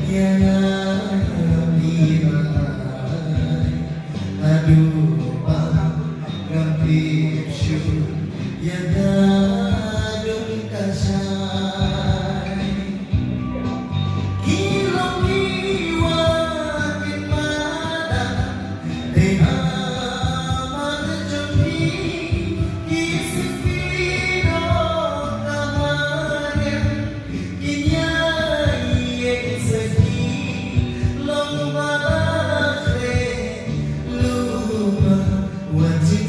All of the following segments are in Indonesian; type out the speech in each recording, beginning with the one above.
yang aduh ngambil syukur yang aduh kasai kilong iwakin mana aman jombi kisih pino kamarnya kinyai yang sedih long malakre lupa wajib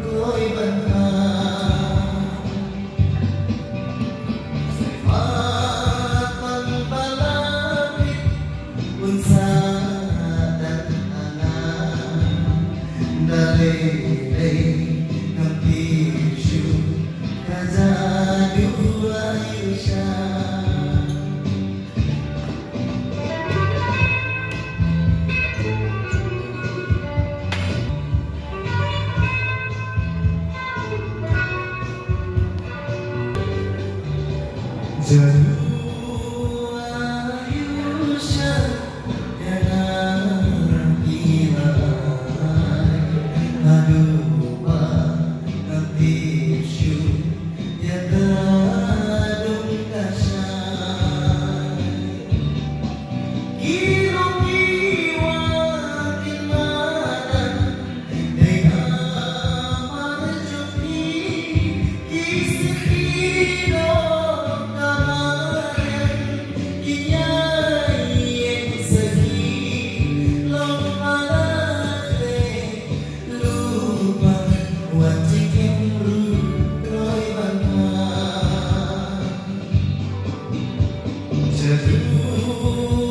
koi banta Sifat balapit unsa dan anak dalay ng pisyo kazadu Aisyah Jadu Aisyah yang hilai aduh nanti syu ya gadung kasai kirong iwakin mana aman jombi kisih pino Jadu